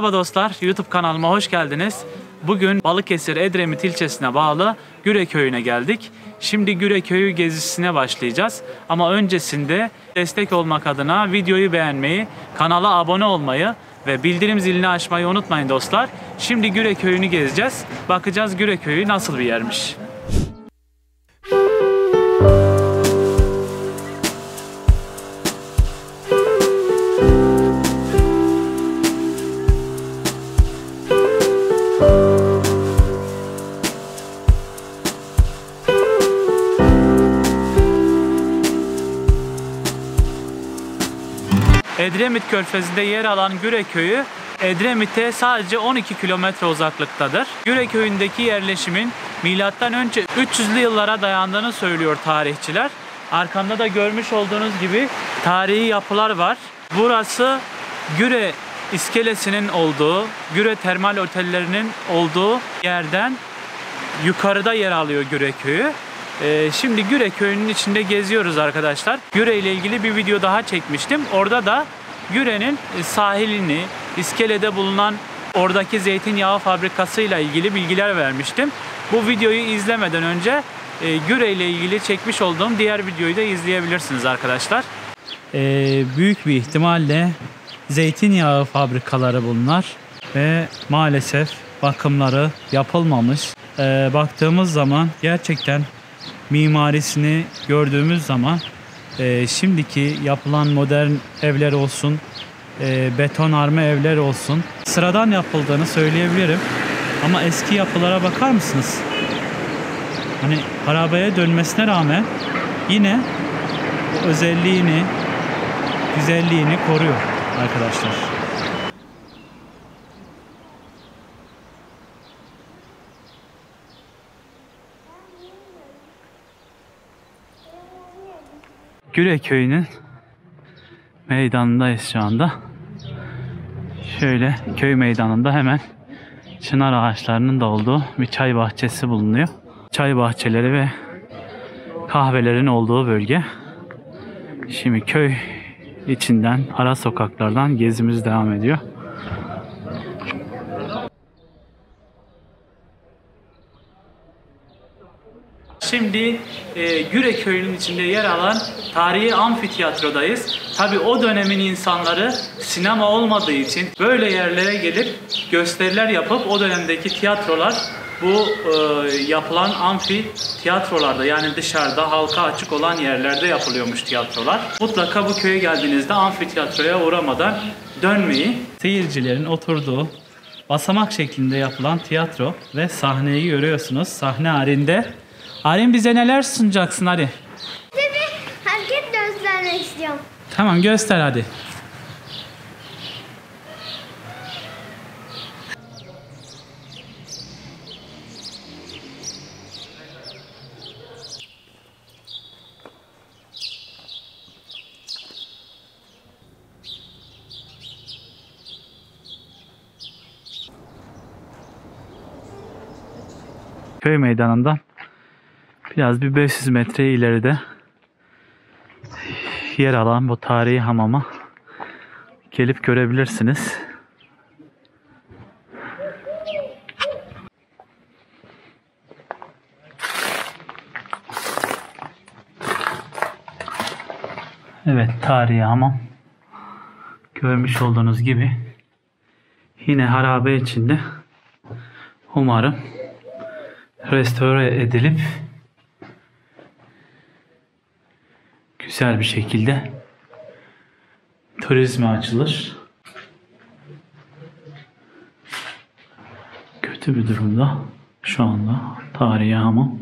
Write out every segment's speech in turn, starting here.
Merhaba dostlar, YouTube kanalıma hoş geldiniz. Bugün Balıkesir Edremit ilçesine bağlı Güre köyüne geldik. Şimdi Güre köyü gezisine başlayacağız. Ama öncesinde destek olmak adına videoyu beğenmeyi, kanala abone olmayı ve bildirim zilini açmayı unutmayın dostlar. Şimdi Güre köyünü gezeceğiz. Bakacağız Güre köyü nasıl bir yermiş. Edremit Körfezi'nde yer alan Güre köyü, Edremit'e sadece 12 kilometre uzaklıktadır. Güre köyündeki yerleşimin M.Ö. 300'lü yıllara dayandığını söylüyor tarihçiler. Arkamda da görmüş olduğunuz gibi tarihi yapılar var. Burası Güre iskelesinin olduğu, Güre termal otellerinin olduğu yerden yukarıda yer alıyor Güre köyü. Şimdi Güre köyünün içinde geziyoruz arkadaşlar. Güre ile ilgili bir video daha çekmiştim. Orada da Güre'nin sahilini, iskelede bulunan oradaki zeytinyağı fabrikası ile ilgili bilgiler vermiştim. Bu videoyu izlemeden önce Güre ile ilgili çekmiş olduğum diğer videoyu da izleyebilirsiniz arkadaşlar. Büyük bir ihtimalle zeytinyağı fabrikaları bunlar ve maalesef bakımları yapılmamış. Baktığımız zaman gerçekten mimarisini gördüğümüz zaman şimdiki yapılan modern evler olsun, betonarme evler olsun sıradan yapıldığını söyleyebilirim. Ama eski yapılara bakar mısınız? Hani harabeye dönmesine rağmen yine özelliğini, güzelliğini koruyor arkadaşlar. Güre köyünün meydanındayız şu anda. Şöyle köy meydanında hemen çınar ağaçlarının da olduğu bir çay bahçesi bulunuyor. Çay bahçeleri ve kahvelerin olduğu bölge. Şimdi köy içinden, ara sokaklardan gezimiz devam ediyor. Şimdi Güre köyünün içinde yer alan tarihi amfiteyatrodayız. Tabi o dönemin insanları sinema olmadığı için böyle yerlere gelip gösteriler yapıp o dönemdeki tiyatrolar bu yapılan amfiteyatrolarda, yani dışarıda halka açık olan yerlerde yapılıyormuş tiyatrolar. Mutlaka bu köye geldiğinizde amfiteyatroya uğramadan dönmeyin. Seyircilerin oturduğu basamak şeklinde yapılan tiyatro ve sahneyi görüyorsunuz. Sahne halinde. Arin, bize neler sunacaksın hadi? Size bir hareket göstermek istiyorum. Tamam, göster hadi. Köy meydanından biraz bir 500 metre ileride yer alan bu tarihi hamama gelip görebilirsiniz. Evet, tarihi hamam. Görmüş olduğunuz gibi yine harabe içinde, umarım restore edilip güzel bir şekilde turizme açılır. Kötü bir durumda şu anda tarihi hamam.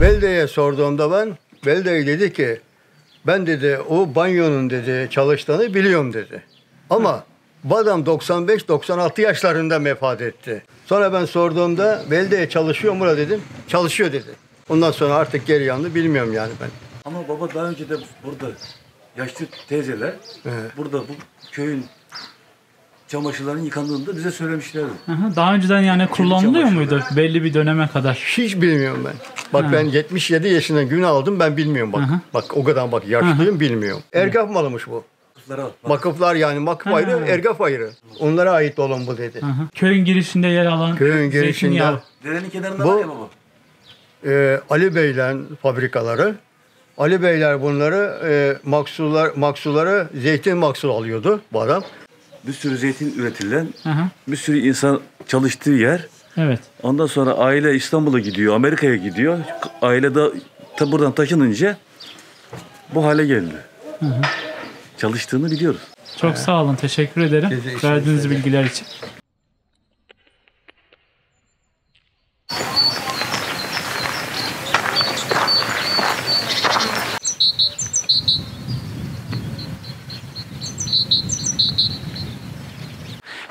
Belediye sorduğumda belediye dedi ki ben dedi o banyonun dedi çalıştığını biliyorum dedi. Ama bu adam 95-96 yaşlarında vefat etti. Sonra ben sorduğumda belediye çalışıyor mu dedim. Çalışıyor dedi. Ondan sonra artık geri yanını bilmiyorum yani ben. Ama baba daha önce de burada yaşlı teyzeler burada bu köyün çamaşırların yıkandığını da bize söylemişlerdi. Daha önceden yani kullanılıyor muydu belli bir döneme kadar? Hiç bilmiyorum ben. Bak ben 77 yaşında gün aldım, ben bilmiyorum bak. Bak o kadar bak yaşlıyım, bilmiyorum. Ergah malımış bu. Vakıflar yani vakıf ayrı, ergaf ayrı. Onlara ait olan bu dedi. Hı hı. Köyün girişinde yer alan Köyün girişinde zeytinyağı. Derenin kenarında Bu- var ya baba. Ali Beyler fabrikaları. Ali Beyler bunları maksulları zeytin maksul alıyordu bu adam. Bir sürü zeytin üretilen, Hı hı. bir sürü insan çalıştığı yer. Evet. Ondan sonra aile İstanbul'a gidiyor, Amerika'ya gidiyor. Aile de buradan taşınınca bu hale geldi. Çalıştığını biliyoruz. Çok sağ olun. Teşekkür ederim. Size işiniz Verdiğiniz güzel. bilgiler için.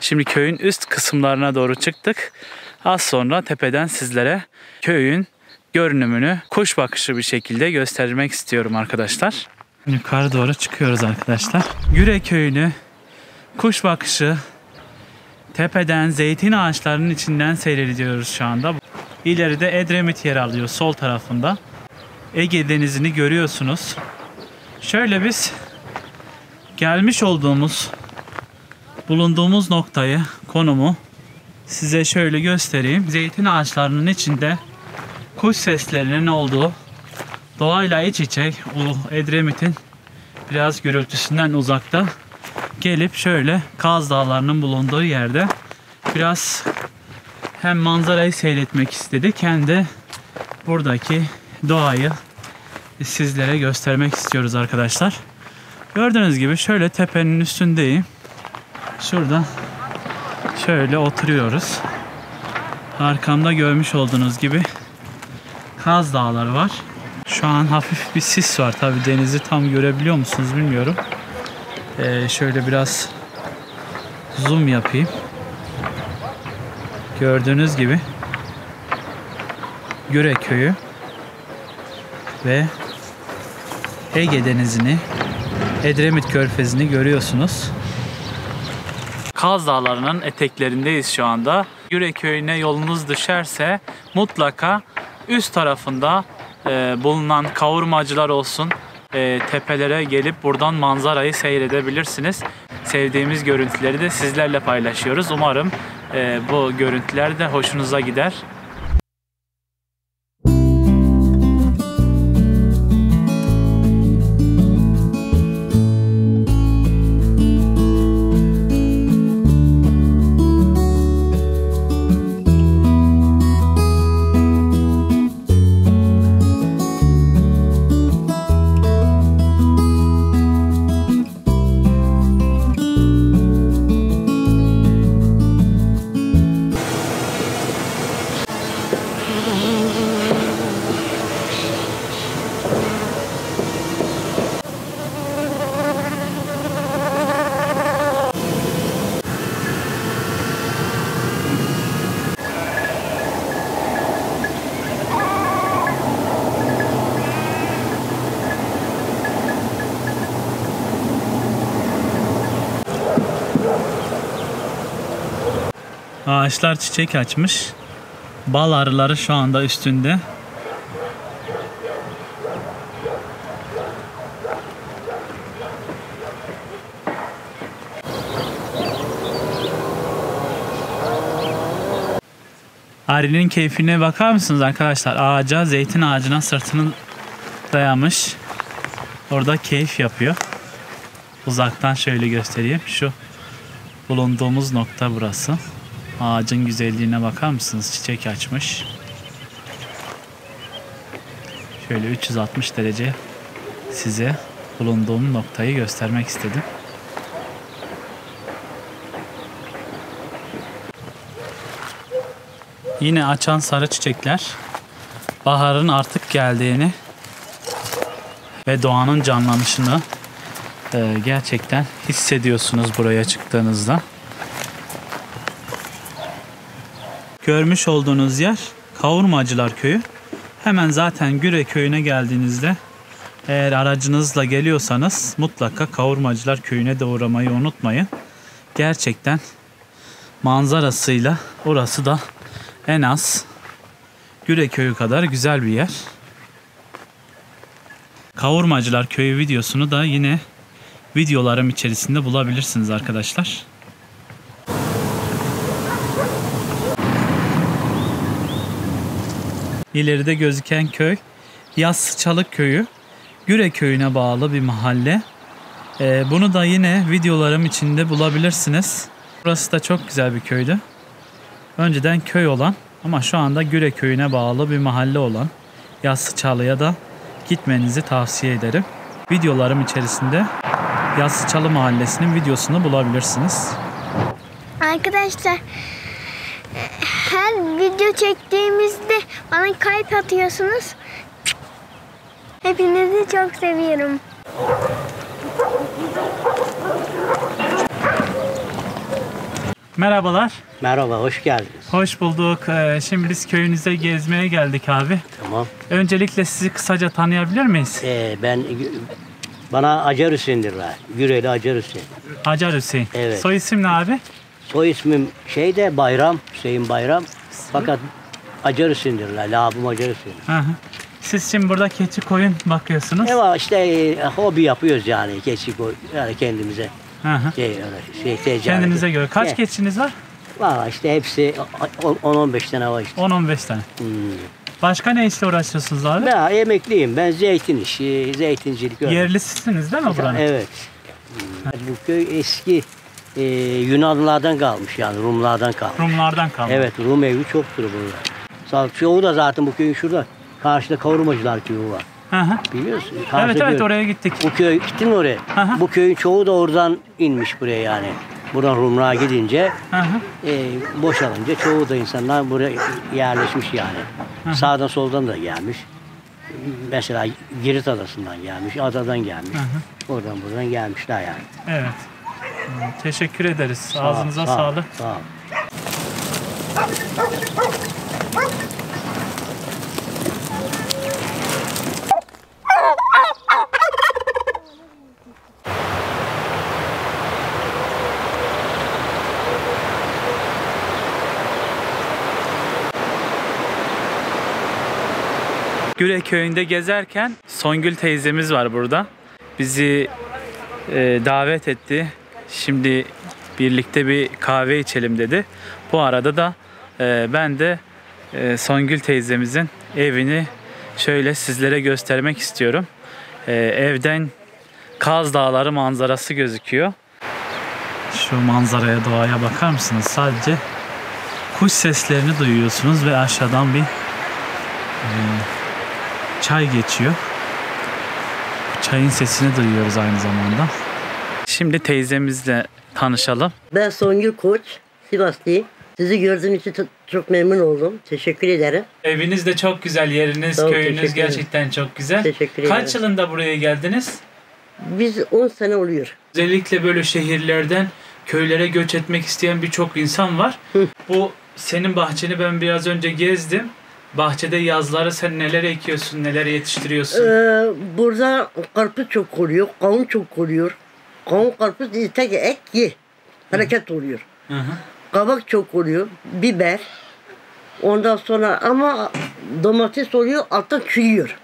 Şimdi köyün üst kısımlarına doğru çıktık. Az sonra tepeden sizlere köyün görünümünü kuş bakışı bir şekilde göstermek istiyorum arkadaşlar. Yukarı doğru çıkıyoruz arkadaşlar. Güre köyünü kuş bakışı tepeden zeytin ağaçlarının içinden seyrediyoruz şu anda. İleride Edremit yer alıyor sol tarafında. Ege Denizi'ni görüyorsunuz. Şöyle biz gelmiş olduğumuz bulunduğumuz noktayı, konumu size şöyle göstereyim. Zeytin ağaçlarının içinde kuş seslerinin olduğu, doğayla iç içe, o Edremit'in biraz gürültüsünden uzakta gelip şöyle Kaz Dağları'nın bulunduğu yerde biraz hem manzarayı seyretmek istedik hem de buradaki doğayı sizlere göstermek istiyoruz arkadaşlar. Gördüğünüz gibi şöyle tepenin üstündeyim. Şurada şöyle oturuyoruz. Arkamda görmüş olduğunuz gibi Kaz Dağları var. Şu an hafif bir sis var. Tabii denizi tam görebiliyor musunuz bilmiyorum. Şöyle biraz zoom yapayım. Gördüğünüz gibi Güre Köyü ve Ege Denizi'ni, Edremit Körfezi'ni görüyorsunuz. Kaz Dağları'nın eteklerindeyiz şu anda. Güre Köyü'ne yolunuz düşerse mutlaka üst tarafında bulunan kavurmacılar olsun, tepelere gelip buradan manzarayı seyredebilirsiniz. Sevdiğimiz görüntüleri de sizlerle paylaşıyoruz. Umarım bu görüntüler de hoşunuza gider. Ağaçlar çiçek açmış. Bal arıları şu anda üstünde. Arının keyfine bakar mısınız arkadaşlar? Ağaca, zeytin ağacına sırtını dayamış. Orada keyif yapıyor. Uzaktan şöyle göstereyim. Şu bulunduğumuz nokta burası. Ağacın güzelliğine bakar mısınız? Çiçek açmış. Şöyle 360 derece size bulunduğum noktayı göstermek istedim. Yine açan sarı çiçekler baharın artık geldiğini ve doğanın canlanışını gerçekten hissediyorsunuz buraya çıktığınızda. Görmüş olduğunuz yer Kavurmacılar Köyü. Hemen zaten Güre Köyü'ne geldiğinizde eğer aracınızla geliyorsanız mutlaka Kavurmacılar Köyü'ne de uğramayı unutmayın. Gerçekten manzarasıyla orası da en az Güre Köyü kadar güzel bir yer. Kavurmacılar Köyü videosunu da yine videolarım içerisinde bulabilirsiniz arkadaşlar. İleride gözüken köy Yassıçalık Köyü. Güre Köyü'ne bağlı bir mahalle. Bunu da yine videolarım içinde bulabilirsiniz. Burası da çok güzel bir köydü. Önceden köy olan ama şu anda Güre Köyü'ne bağlı bir mahalle olan Yassıçalı'ya da gitmenizi tavsiye ederim. Videolarım içerisinde Yassıçalı Mahallesi'nin videosunu bulabilirsiniz. Arkadaşlar her video çektiğimizde bana kalp atıyorsunuz. Hepinizi çok seviyorum. Merhabalar. Merhaba, hoş geldiniz. Hoş bulduk. Şimdi biz köyünüze gezmeye geldik abi. Tamam. Öncelikle sizi kısaca tanıyabilir miyiz? Bana Acar Hüseyin derler. Güreli Acar Hüseyin. Acar Hüseyin. Evet. Soy isim ne abi? Soy ismim Bayram, Hüseyin Bayram. Fakat Acar Hüseyin derler. Labım Acar Hüseyin. Hı hı. Siz şimdi burada keçi koyun bakıyorsunuz. Evet işte hobi yapıyoruz yani keçi koy yani kendimize. Hı hı. Ticareti. Kendinize göre. Kaç Evet. keçiniz var? Valla işte hepsi 10-15 tane var işte. 10-15 tane. Başka ne işle uğraşıyorsunuz abi? Ben emekliyim. Ben zeytin işi, zeytincilik. öyle. Yerlisisiniz değil mi buranın? Evet. Bu köy eski Yunanlılardan kalmış yani Rumlardan kalmış. Rumlardan kalma. Evet, Rum evi çoktur burada. Çoğu da zaten bu köyün şurada. Karşıda Kavurmacılar köyü var. Hı hı. Biliyorsun. Evet Karşıda evet köy. oraya gittik. Bu köy gittin mi oraya? Hı hı. Bu köyün çoğu da oradan inmiş buraya yani. Buradan Rumluğa gidince Hı hı. boşalınca çoğu da insanlar buraya yerleşmiş yani. Sağdan soldan da gelmiş. Mesela Girit Adası'ndan gelmiş, adadan gelmiş. Oradan buradan gelmişler yani. Evet. Teşekkür ederiz. Sağ ol, Ağzınıza sağ ol, sağlık. Sağ ol. Güre Köyü'nde gezerken Songül teyzemiz var burada. Bizi davet etti. Şimdi birlikte bir kahve içelim dedi. Bu arada da ben de Songül teyzemizin evini şöyle sizlere göstermek istiyorum. Evden Kaz Dağları manzarası gözüküyor. Şu manzaraya, doğaya bakar mısınız? Sadece kuş seslerini duyuyorsunuz ve aşağıdan bir çay geçiyor. Çayın sesini duyuyoruz aynı zamanda. Şimdi teyzemizle tanışalım. Ben Songül Koç, Sivaslıyım. Sizi gördüğüm için çok memnun oldum. Teşekkür ederim. Eviniz de çok güzel, yeriniz, Sağ ol, köyünüz teşekkür ederim. gerçekten çok güzel. Teşekkür ederim. Kaç yılında buraya geldiniz? Biz 10 sene oluyor. Özellikle böyle şehirlerden köylere göç etmek isteyen birçok insan var. Bu senin bahçeni ben biraz önce gezdim. Bahçede yazları sen neler ekiyorsun, neler yetiştiriyorsun? Burada karpuz çok oluyor, kavun çok oluyor. Kavun karpuz tek ek ye. Hareket oluyor. Hı hı. Kabak çok oluyor, biber. Ondan sonra ama domates oluyor, alttan çürüyor.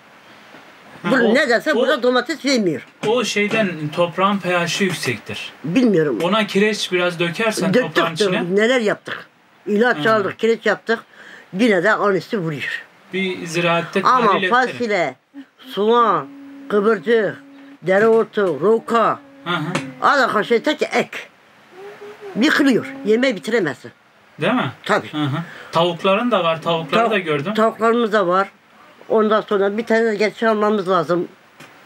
Ha, o- Ne dersen o- burada domates vermiyor. O şeyden toprağın pH'i yüksektir. Bilmiyorum. Ona kireç biraz dökersen toprağın Döktük, içine neler yaptık. İlaç aldık, kireç yaptık. Yine de aynısı vuruyor. bir ziraatte Ama tahlil ettirin. fasulye, soğan, kıvırcık, dereotu, roka, Hı hı. alaka şey tek ek. Yıkılıyor. Yemeği bitiremezsin. Değil mi? Tabii. Hı hı. Tavukların da var. Tavukları da gördüm. Tavuklarımız da var. Ondan sonra bir tane de geçi almamız lazım.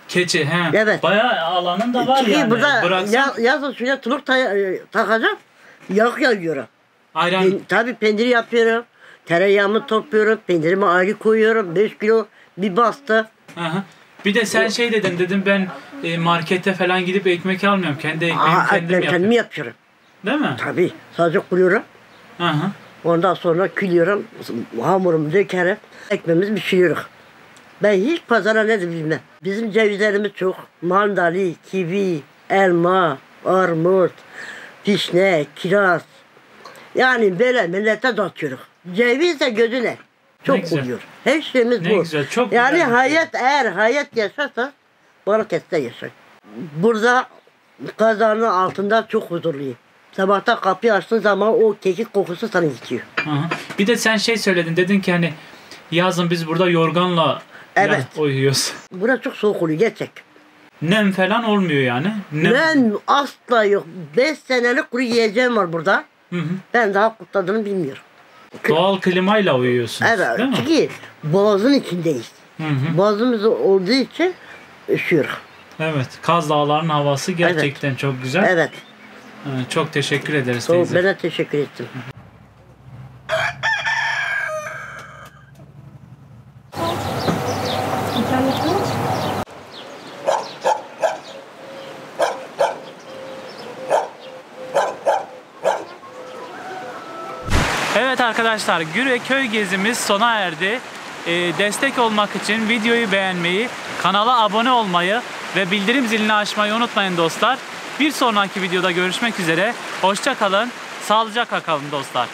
Keçi. He. Evet. Bayağı alanın da var Çünkü yani. burada Bıraksan yazın şuraya tuluk takacağım. Yağ yağıyorum. ayran. Tabii peynir yapıyorum. Tereyağımı topluyorum. Peynirimi ayrı koyuyorum. 5 kilo bir bastı. Hı hı. Bir de sen şey dedim ben markete falan gidip ekmek almıyorum. Kendi ekmeğimi kendim Ben yapıyorum. kendim yapıyorum. Değil mi? Tabii. Sadece kuruyorum. Hı hı. Ondan sonra külüyorum. Hamurumu dökerim. Ekmeğimizi pişiriyoruz. Ben hiç pazara ne de bilmem. Bizim cevizlerimiz çok. Mandali, kivi, elma, armut, vişne, kiraz. Yani böyle millete dağıtıyoruz. Ceviz de gözüne. Ne Çok güzel. oluyor. Her şeyimiz Ne bu. güzel, çok yani güzel bir şey. hayat eğer hayat yaşarsa Balıkesir'de yaşar. Burada Kazanın altında çok huzurluyum. Sabahta kapıyı açtığın zaman o kekik kokusu sana geçiyor. Hı hı. Bir de sen şey söyledin. Dedin ki hani yazın biz burada yorganla Evet. uyuyoruz. Burası çok soğuk oluyor gerçek. Nem falan olmuyor yani. Nem asla yok. 5 senelik kuru yiyeceğim var burada. Hı hı. Ben daha kurtardığını bilmiyorum. Doğal klimayla uyuyorsunuz Evet. değil mi? Çünkü boğazın içindeyiz. Hı hı. Boğazımız olduğu için üşüyoruz. Evet. Kaz Dağları'nın havası gerçekten çok güzel. Evet. Çok teşekkür ederiz Soğuk, teyze. ben de teşekkür ettim. Evet arkadaşlar, Güre köy gezimiz sona erdi. Destek olmak için videoyu beğenmeyi, kanala abone olmayı ve bildirim zilini açmayı unutmayın dostlar. Bir sonraki videoda görüşmek üzere. Hoşça kalın, sağlıcakla kalın dostlar.